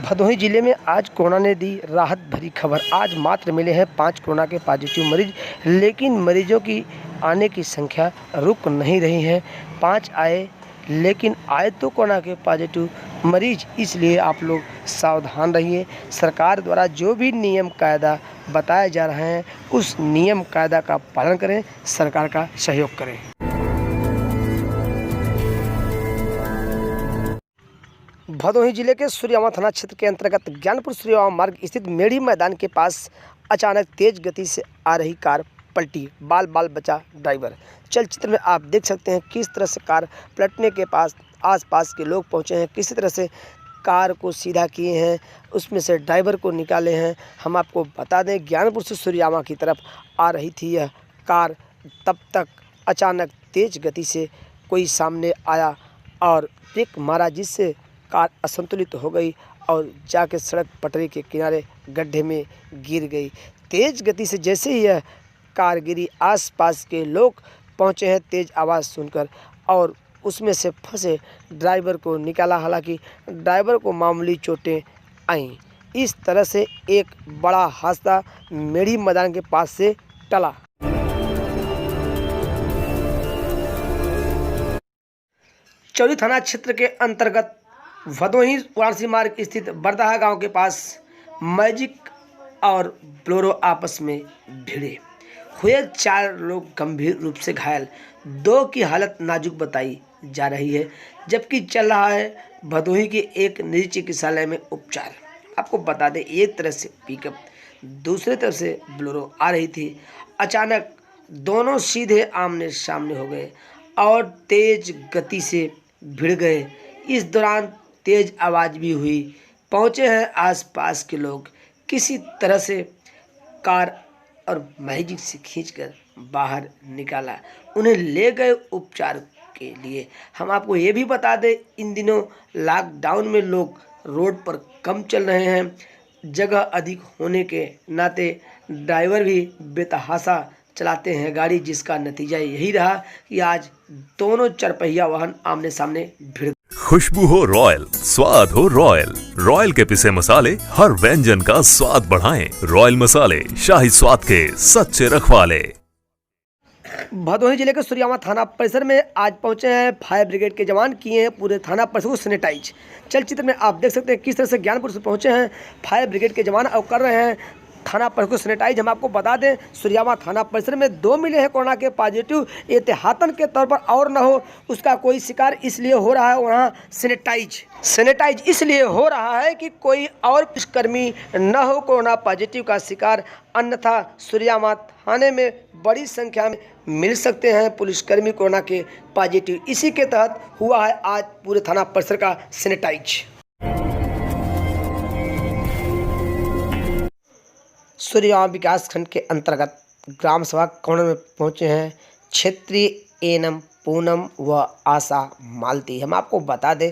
भदोही जिले में आज कोरोना ने दी राहत भरी खबर। आज मात्र मिले हैं 5 कोरोना के पॉजिटिव मरीज, लेकिन मरीजों की आने की संख्या रुक नहीं रही है। 5 आए, लेकिन आए तो कोरोना के पॉजिटिव मरीज, इसलिए आप लोग सावधान रहिए। सरकार द्वारा जो भी नियम कायदा बताए जा रहे हैं उस नियम कायदा का पालन करें, सरकार का सहयोग करें। भदोही जिले के सूर्यावा थाना क्षेत्र के अंतर्गत ज्ञानपुर सूर्यावा मार्ग स्थित मेढ़ी मैदान के पास अचानक तेज गति से आ रही कार पलटी, बाल बाल बचा ड्राइवर। चलचित्र में आप देख सकते हैं किस तरह से कार पलटने के पास आसपास के लोग पहुंचे हैं, किसी तरह से कार को सीधा किए हैं, उसमें से ड्राइवर को निकाले हैं। हम आपको बता दें, ज्ञानपुर से सूर्यावा की तरफ आ रही थी यह कार, तब तक अचानक तेज गति से कोई सामने आया और ब्रेक मारा, जिससे कार असंतुलित हो गई और जाके सड़क पटरी के किनारे गड्ढे में गिर गई। तेज़ गति से जैसे ही यह कार गिरी, आसपास के लोग पहुंचे हैं तेज़ आवाज़ सुनकर और उसमें से फंसे ड्राइवर को निकाला। हालांकि ड्राइवर को मामूली चोटें आईं। इस तरह से एक बड़ा हादसा मेढ़ी मैदान के पास से टला। चौरी थाना क्षेत्र के अंतर्गत भदोही वाराणसी मार्ग स्थित बरदहा गांव के पास मैजिक और बोलेरो आपस में भिड़े हुए 4 लोग गंभीर रूप से घायल, 2 की हालत नाजुक बताई जा रही है, जबकि चल रहा है भदोही के एक निजी चिकित्सालय में उपचार। आपको बता दें, एक तरफ से पिकअप दूसरी तरफ से बोलेरो आ रही थी। अचानक दोनों सीधे आमने सामने हो गए और तेज गति से भिड़ गए। इस दौरान तेज आवाज़ भी हुई। पहुँचे हैं आसपास के लोग, किसी तरह से कार और मैजिक से खींचकर बाहर निकाला, उन्हें ले गए उपचार के लिए। हम आपको ये भी बता दें, इन दिनों लॉकडाउन में लोग रोड पर कम चल रहे हैं, जगह अधिक होने के नाते ड्राइवर भी बेतहाशा चलाते हैं गाड़ी, जिसका नतीजा यही रहा कि आज दोनों चरपहिया वाहन आमने सामने भिड़। खुशबू हो रॉयल, स्वाद हो रॉयल। रॉयल के पिसे मसाले हर व्यंजन का स्वाद बढ़ाएं। रॉयल मसाले, शाही स्वाद के सच्चे रखवाले। भदोही जिले के सूर्यावा थाना परिसर में आज पहुंचे हैं फायर ब्रिगेड के जवान, किए हैं पूरे थाना परिसर को सैनिटाइज। चलचित्र में आप देख सकते हैं किस तरह से ज्ञानपुर से पहुंचे हैं फायर ब्रिगेड के जवान और कर रहे हैं थाना परिसर को सैनिटाइज। हम आपको बता दें, सूर्यावा थाना परिसर में 2 मिले हैं कोरोना के पॉजिटिव, एहतियातन के तौर पर और न हो उसका कोई शिकार, इसलिए हो रहा है वहाँ सैनिटाइज इसलिए हो रहा है कि कोई और पुलिसकर्मी न हो कोरोना पॉजिटिव का शिकार, अन्यथा सूर्यावा थाने में बड़ी संख्या में मिल सकते हैं पुलिसकर्मी कोरोना के पॉजिटिव। इसी के तहत हुआ है आज पूरे थाना परिसर का सैनिटाइज। सूर्यावा विकासखंड के अंतर्गत ग्राम सभा कोण में पहुंचे हैं क्षेत्रीय एएनएम पूनम व आशा मालती। हम आपको बता दें,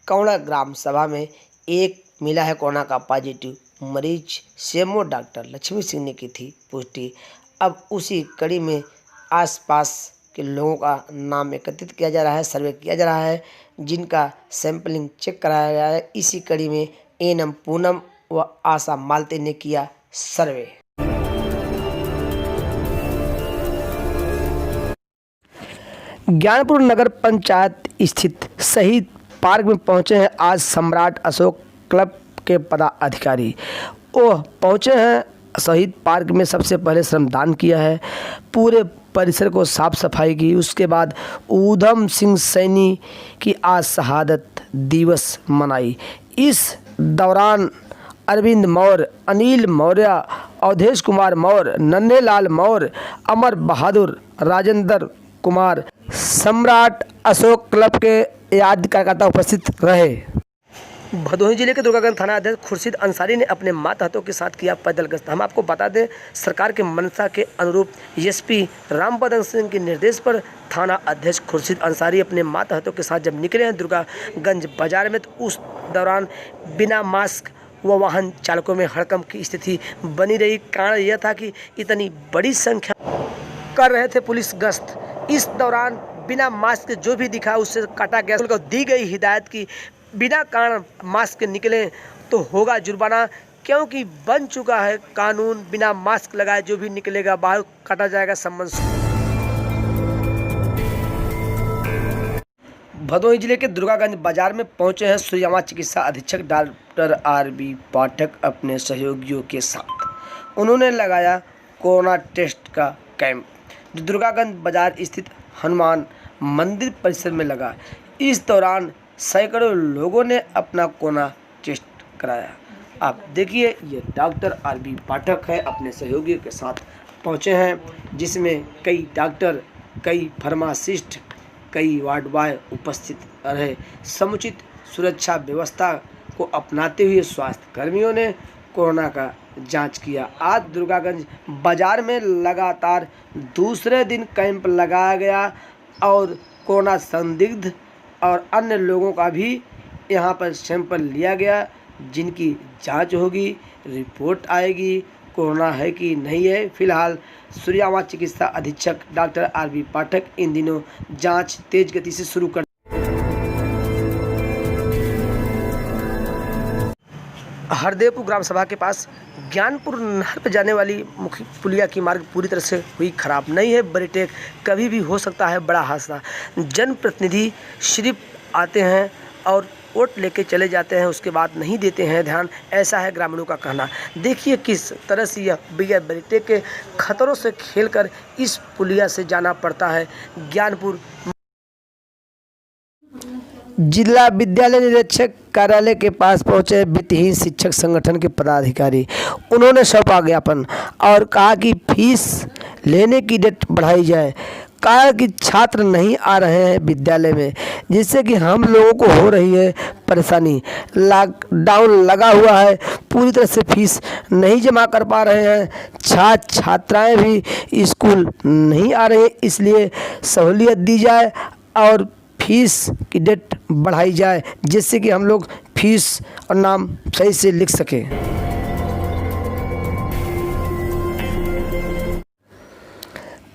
कौड़ा ग्राम सभा में एक मिला है कोरोना का पॉजिटिव मरीज, सीएमओ डॉक्टर लक्ष्मी सिंह ने की थी पुष्टि। अब उसी कड़ी में आसपास के लोगों का नाम एकत्रित किया जा रहा है, सर्वे किया जा रहा है, जिनका सैंपलिंग चेक कराया गया है। इसी कड़ी में एएनएम पूनम व आशा मालती ने किया सर्वे। ज्ञानपुर नगर पंचायत स्थित शहीद पार्क में पहुंचे हैं आज सम्राट अशोक क्लब के पदाधिकारी। वो पहुंचे हैं शहीद पार्क में, सबसे पहले श्रमदान किया है, पूरे परिसर को साफ सफाई की। उसके बाद ऊधम सिंह सैनी की आज शहादत दिवस मनाई। इस दौरान अरविंद मौर्य, अनिल मौर्य, अवधेश कुमार मौर्य, नन्हेलाल मौर्य, अमर बहादुर, राजेंद्र कुमार, सम्राट अशोक क्लब के याद कार्यकर्ता उपस्थित रहे। भदोही जिले के दुर्गागंज थाना अध्यक्ष खुर्शीद अंसारी ने अपने मातहतों के साथ किया पैदल गश्त। हम आपको बता दें, सरकार के मंशा के अनुरूप एसपी रामबदन सिंह के निर्देश पर थाना अध्यक्ष खुर्शीद अंसारी अपने मातहतों के साथ जब निकले हैं दुर्गागंज बाजार में, तो उस दौरान बिना मास्क व वाहन चालकों में हड़कंप की स्थिति बनी रही। कारण यह था कि इतनी बड़ी संख्या कर रहे थे पुलिस गश्त। इस दौरान बिना मास्क के जो भी दिखा उससे काटा गया। उनको दी गई हिदायत की बिना कारण मास्क के निकलें तो होगा जुर्माना, क्योंकि बन चुका है कानून। बिना मास्क लगाए जो भी निकलेगा बाहर काटा जाएगा सम्मन। भदोही जिले के दुर्गागंज बाजार में पहुंचे हैं सूर्यामा चिकित्सा अधीक्षक डॉक्टर आर.बी. पाठक अपने सहयोगियों के साथ। उन्होंने लगाया कोरोना टेस्ट का कैंप जो दुर्गागंज बाजार स्थित हनुमान मंदिर परिसर में लगा। इस दौरान सैकड़ों लोगों ने अपना कोरोना टेस्ट कराया। आप देखिए, ये डॉक्टर आर.बी. पाठक है, अपने सहयोगियों के साथ पहुंचे हैं, जिसमें कई डॉक्टर, कई फार्मासिस्ट, कई वार्ड बॉय उपस्थित रहे। समुचित सुरक्षा व्यवस्था को अपनाते हुए स्वास्थ्य कर्मियों ने कोरोना का जांच किया। आज दुर्गागंज बाजार में लगातार दूसरे दिन कैंप लगाया गया और कोरोना संदिग्ध और अन्य लोगों का भी यहां पर सैंपल लिया गया, जिनकी जांच होगी, रिपोर्ट आएगी, कोरोना है कि नहीं है। फिलहाल सूर्यामा चिकित्सा अधीक्षक डॉक्टर आर.बी. पाठक इन दिनों जांच तेज गति से शुरू कर। हरदेवपुर ग्राम सभा के पास ज्ञानपुर नहर पर जाने वाली मुख्य पुलिया की मार्ग पूरी तरह से हुई खराब। नहीं है बरीटेक, कभी भी हो सकता है बड़ा हादसा। जनप्रतिनिधि सिर्फ आते हैं और वोट लेके चले जाते हैं, उसके बाद नहीं देते हैं ध्यान, ऐसा है ग्रामीणों का कहना। देखिए किस तरह से यह बगैर बरीटेक के खतरों से खेलकर इस पुलिया से जाना पड़ता है। ज्ञानपुर जिला विद्यालय निरीक्षक कार्यालय के पास पहुंचे वित्तहीन शिक्षक संगठन के पदाधिकारी। उन्होंने सौंपा ज्ञापन और कहा कि फीस लेने की डेट बढ़ाई जाए। कहा कि छात्र नहीं आ रहे हैं विद्यालय में, जिससे कि हम लोगों को हो रही है परेशानी। लॉकडाउन लगा हुआ है, पूरी तरह से फीस नहीं जमा कर पा रहे हैं। छात्र छात्राएं भी स्कूल नहीं आ रहे, इसलिए सहूलियत दी जाए और फीस की डेट बढ़ाई जाए, जिससे कि हम लोग फीस और नाम सही से लिख सकें।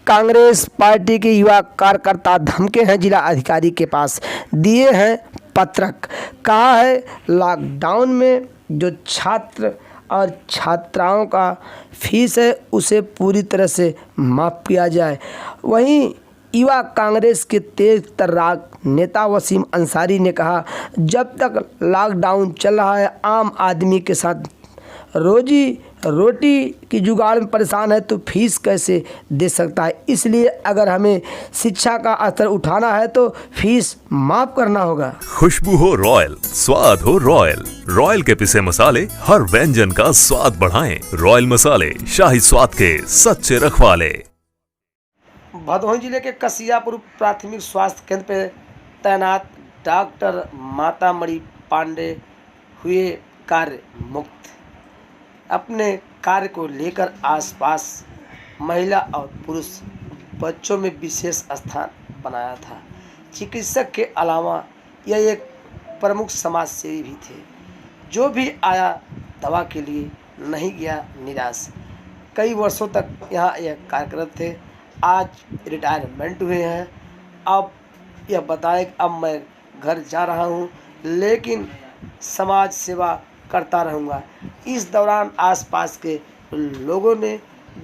कांग्रेस पार्टी के युवा कार्यकर्ता धमके हैं जिला अधिकारी के पास, दिए हैं पत्रक। कहा है लॉकडाउन में जो छात्र और छात्राओं का फीस है उसे पूरी तरह से माफ़ किया जाए। वहीं युवा कांग्रेस के तेज तर्राक नेता वसीम अंसारी ने कहा, जब तक लॉकडाउन चल रहा है आम आदमी के साथ रोजी रोटी की जुगाड़ में परेशान है तो फीस कैसे दे सकता है। इसलिए अगर हमें शिक्षा का स्तर उठाना है तो फीस माफ करना होगा। खुशबू हो रॉयल, स्वाद हो रॉयल। रॉयल के पिसे मसाले हर व्यंजन का स्वाद बढ़ाएं। रॉयल मसाले, शाही स्वाद के सच्चे रखवाले। भदोही जिले के कसियापुर प्राथमिक स्वास्थ्य केंद्र पर तैनात डॉक्टर मातामणि पांडे हुए कार्य मुक्त। अपने कार्य को लेकर आसपास महिला और पुरुष बच्चों में विशेष स्थान बनाया था। चिकित्सक के अलावा यह एक प्रमुख समाज सेवी भी थे। जो भी आया दवा के लिए नहीं गया निराश। कई वर्षों तक यहाँ यह कार्यरत थे। आज रिटायरमेंट हुए हैं। अब यह बताएं कि अब मैं घर जा रहा हूँ, लेकिन समाज सेवा करता रहूँगा। इस दौरान आसपास के लोगों ने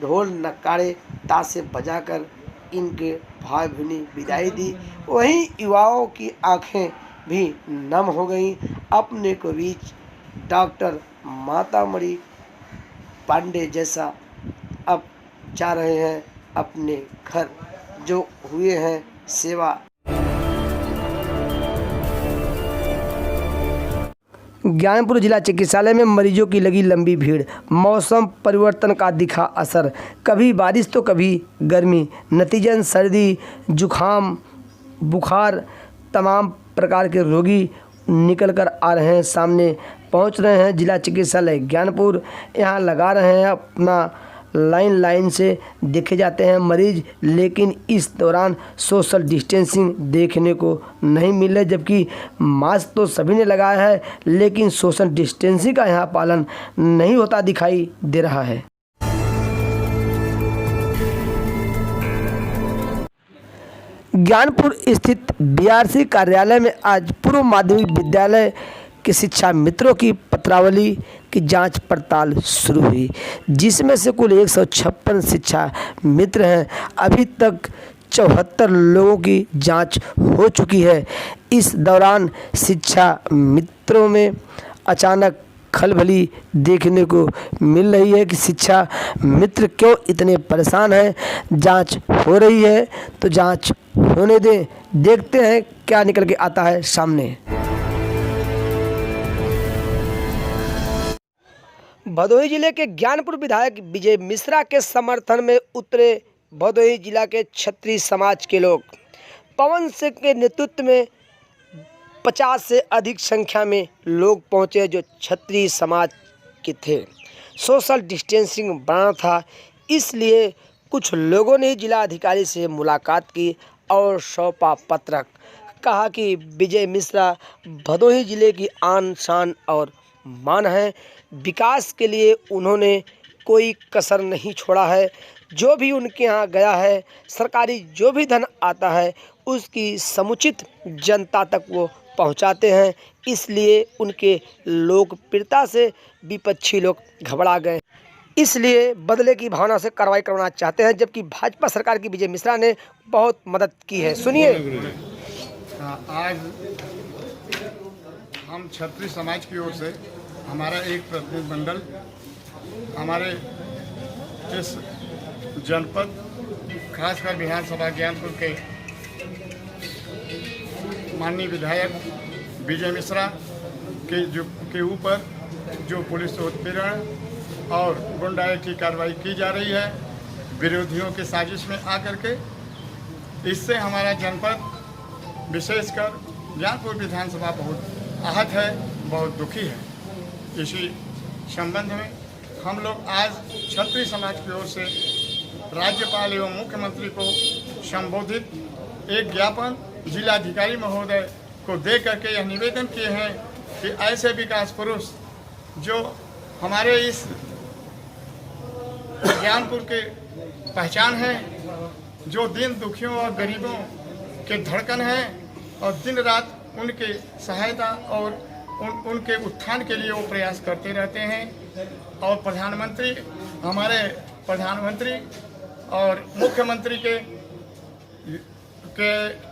ढोल नगाड़े ताशे बजाकर इनके भाई बहनी विदाई दी। वहीं युवाओं की आंखें भी नम हो गईं। अपने को बीच डॉक्टर मातामणि पांडे जैसा अब जा रहे हैं अपने घर, जो हुए हैं सेवा। ज्ञानपुर जिला चिकित्सालय में मरीजों की लगी लंबी भीड़। मौसम परिवर्तन का दिखा असर, कभी बारिश तो कभी गर्मी। नतीजन सर्दी, जुखाम, बुखार, तमाम प्रकार के रोगी निकल कर आ रहे हैं, सामने पहुंच रहे हैं जिला चिकित्सालय ज्ञानपुर। यहां लगा रहे हैं अपना लाइन से देखे जाते हैं मरीज, लेकिन इस दौरान सोशल डिस्टेंसिंग देखने को नहीं मिल रही। जबकि मास्क तो सभी ने लगाया है, लेकिन सोशल डिस्टेंसिंग का यहाँ पालन नहीं होता दिखाई दे रहा है। ज्ञानपुर स्थित बीआरसी कार्यालय में आज पूर्व माध्यमिक विद्यालय कि शिक्षा मित्रों की पत्रावली की जांच पड़ताल शुरू हुई, जिसमें से कुल 156 शिक्षा मित्र हैं। अभी तक 74 लोगों की जांच हो चुकी है। इस दौरान शिक्षा मित्रों में अचानक खलबली देखने को मिल रही है कि शिक्षा मित्र क्यों इतने परेशान हैं। जांच हो रही है तो जांच होने दें, देखते हैं क्या निकल के आता है सामने। भदोही जिले के ज्ञानपुर विधायक विजय मिश्रा के समर्थन में उतरे भदोही जिला के क्षत्रिय समाज के लोग। पवन सिंह के नेतृत्व में 50 से अधिक संख्या में लोग पहुंचे जो क्षत्रिय समाज के थे। सोशल डिस्टेंसिंग बनाना था, इसलिए कुछ लोगों ने जिला अधिकारी से मुलाकात की और सौंपा पत्रक। कहा कि विजय मिश्रा भदोही जिले की आन शान और मान है। विकास के लिए उन्होंने कोई कसर नहीं छोड़ा है। जो भी उनके यहाँ गया है, सरकारी जो भी धन आता है उसकी समुचित जनता तक वो पहुंचाते हैं। इसलिए उनके लोकप्रियता से विपक्षी लोग घबरा गए, इसलिए बदले की भावना से कार्रवाई करवाना चाहते हैं। जबकि भाजपा सरकार की विजय मिश्रा ने बहुत मदद की है। सुनिए। आज हम क्षत्रिय समाज की ओर से हमारा एक प्रतिनिधिमंडल हमारे इस जनपद खासकर विधानसभा ज्ञानपुर के माननीय विधायक विजय मिश्रा के ऊपर जो पुलिस उत्पीड़न और गुंडाई की कार्रवाई की जा रही है विरोधियों की साजिश में आकर के, इससे हमारा जनपद विशेषकर ज्ञानपुर विधानसभा बहुत आहत है, बहुत दुखी है। इसी संबंध में हम लोग आज क्षत्रिय समाज की ओर से राज्यपाल एवं मुख्यमंत्री को संबोधित एक ज्ञापन जिलाधिकारी महोदय को दे करके यह निवेदन किए हैं कि ऐसे विकास पुरुष जो हमारे इस ज्ञानपुर के पहचान है, जो दीन दुखियों और गरीबों के धड़कन है और दिन रात उनके सहायता और उनके उत्थान के लिए वो प्रयास करते रहते हैं। और हमारे प्रधानमंत्री और मुख्यमंत्री के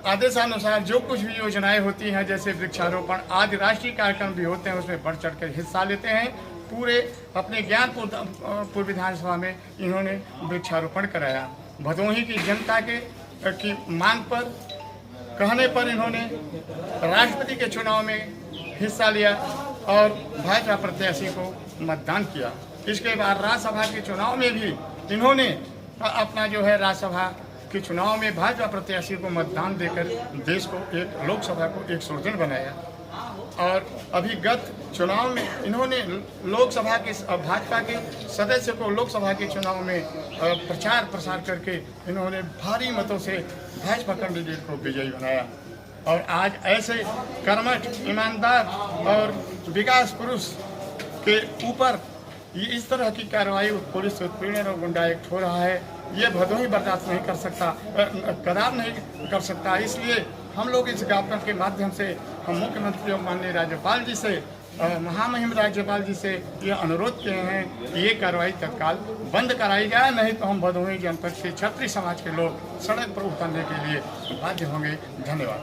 आदेशानुसार जो कुछ भी योजनाएं होती हैं, जैसे वृक्षारोपण आदि राष्ट्रीय कार्यक्रम भी होते हैं, उसमें बढ़ चढ़ कर हिस्सा लेते हैं। पूरे अपने ज्ञानपुर विधानसभा में इन्होंने वृक्षारोपण कराया। भदोही की जनता की मांग पर कहने पर इन्होंने राष्ट्रपति के चुनाव में हिस्सा लिया और भाजपा प्रत्याशी को मतदान किया। इसके बाद राज्यसभा के चुनाव में भी इन्होंने अपना जो है राज्यसभा के चुनाव में भाजपा प्रत्याशी को मतदान देकर देश को एक लोकसभा को एक सुरजन बनाया। और अभी गत चुनाव में इन्होंने लोकसभा के भाजपा के सदस्य को लोकसभा के चुनाव में प्रचार प्रसार करके इन्होंने भारी मतों से भाजपा कैंडिडेट को विजयी बनाया। और आज ऐसे कर्मठ, ईमानदार और विकास पुरुष के ऊपर ये इस तरह की कार्रवाई पुलिस उत्पीड़न और गुंडाई हो रहा है, ये भदोही बर्दाश्त नहीं कर सकता, कदार नहीं कर सकता। इसलिए हम लोग इस ज्ञापन के माध्यम से हम मुख्यमंत्री और माननीय राज्यपाल जी से, महामहिम राज्यपाल जी से ये अनुरोध किए हैं कि ये कार्रवाई तत्काल बंद कराई जाए, नहीं तो हम भदोही जनपद के क्षत्रिय समाज के लोग सड़क पर उतरने के लिए बाध्य होंगे। धन्यवाद।